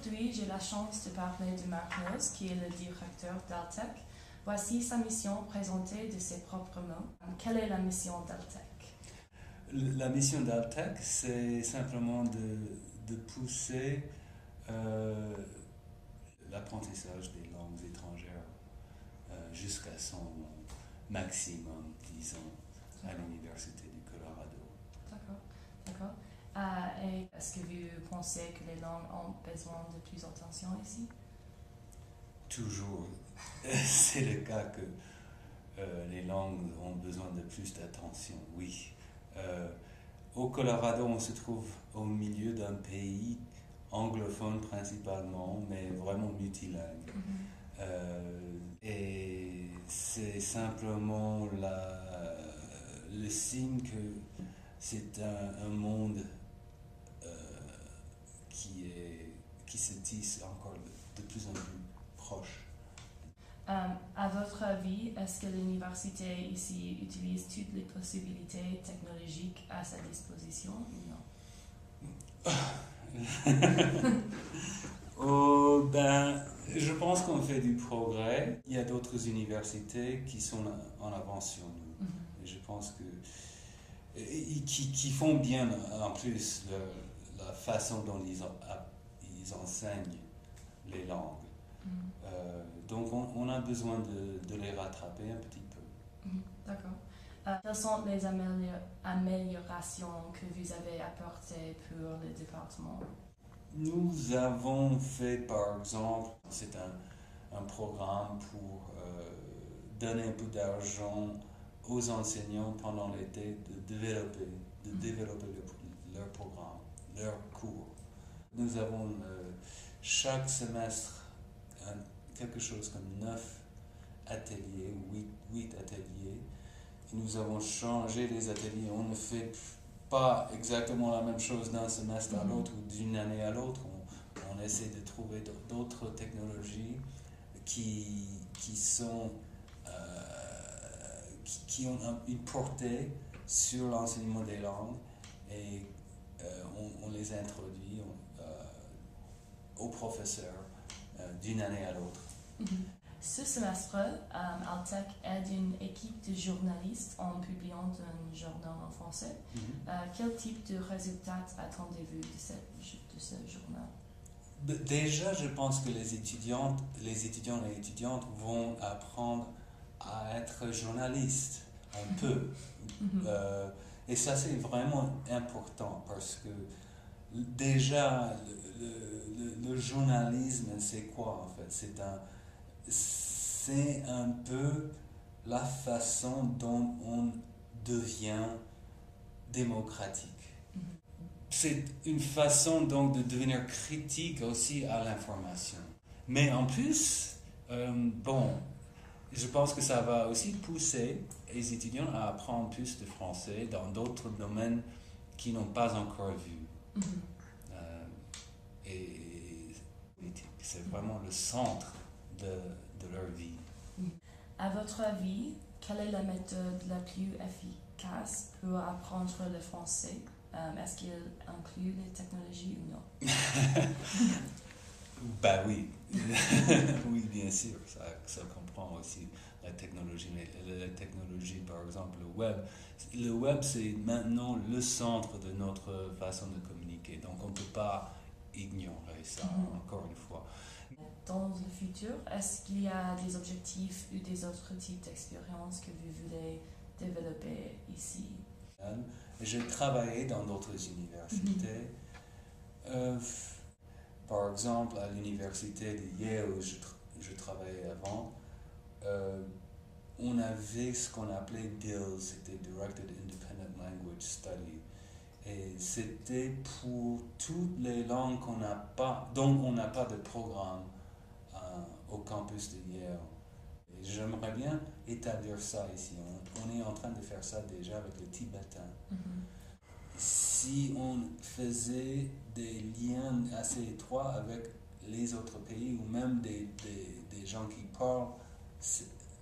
Aujourd'hui, j'ai la chance de parler de Marc Mills, qui est le directeur d'Altec. Voici sa mission présentée de ses propres mots. Quelle est la mission d'Altec? La mission d'Altec, c'est simplement de pousser l'apprentissage des langues étrangères jusqu'à son maximum, disons, à l'Université du Colorado. D'accord, d'accord. Et est-ce que vous pensez que les langues ont besoin de plus d'attention ici? Toujours, c'est le cas que les langues ont besoin de plus d'attention, oui. Au Colorado, on se trouve au milieu d'un pays anglophone principalement, mais vraiment multilingue. Et c'est simplement le signe que c'est un monde qui se tisse encore de plus en plus proche. À votre avis, est-ce que l'université ici utilise toutes les possibilités technologiques à sa disposition ou non? Oh, ben, je pense qu'on fait du progrès. Il y a d'autres universités qui sont en avance sur nous. Et je pense que qui font bien en plus la façon dont ils enseignent les langues. Donc on a besoin de les rattraper un petit peu. D'accord. Quelles sont les améliorations que vous avez apportées pour le département? Nous avons fait, par exemple, c'est un programme pour donner un peu d'argent aux enseignants pendant l'été de développer leur programme, leur cours. Nous avons chaque semestre quelque chose comme 9 ateliers, 8 ateliers. Et nous avons changé les ateliers. On ne fait pas exactement la même chose d'un semestre à l'autre ou d'une année à l'autre. On essaie de trouver d'autres technologies qui ont une portée sur l'enseignement des langues et on les introduit aux professeurs d'une année à l'autre. Ce semestre, Altec aide une équipe de journalistes en publiant un journal en français. Quel type de résultats attendez-vous de ce journal? Déjà, je pense que les étudiants et étudiantes vont apprendre à être journalistes un peu. Et ça, c'est vraiment important parce que déjà, le journalisme, c'est quoi en fait? C'est un peu la façon dont on devient démocratique. C'est une façon donc de devenir critique aussi à l'information. Mais en plus, je pense que ça va aussi pousser les étudiants à apprendre plus de français dans d'autres domaines qu'ils n'ont pas encore vus. Et c'est vraiment le centre de leur vie. À votre avis, quelle est la méthode la plus efficace pour apprendre le français? Est-ce qu'il inclut les technologies ou non? Ben oui, oui bien sûr, ça comprend aussi la technologie. Mais la technologie, par exemple, le web c'est maintenant le centre de notre façon de communiquer. Donc on ne peut pas ignorer ça, encore une fois. Dans le futur, est-ce qu'il y a des objectifs ou des autres types d'expériences que vous voulez développer ici? J'ai travaillé dans d'autres universités. Par exemple, à l'université de Yale où je travaillais avant, on avait ce qu'on appelait DILS, c'était Directed Independent Language Study. Et c'était pour toutes les langues dont on n'a pas de programme au campus de Yale. Et j'aimerais bien établir ça ici. On est en train de faire ça déjà avec le tibétain. Si on faisait des liens assez étroits avec les autres pays ou même des gens qui parlent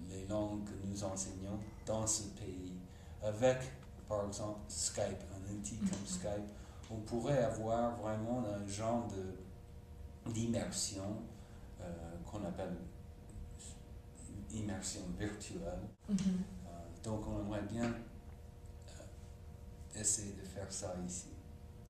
les langues que nous enseignons dans ce pays, avec par exemple Skype, un outil comme Skype, on pourrait avoir vraiment un genre d'immersion qu'on appelle immersion virtuelle. Donc on aimerait bien essayer de faire ça ici.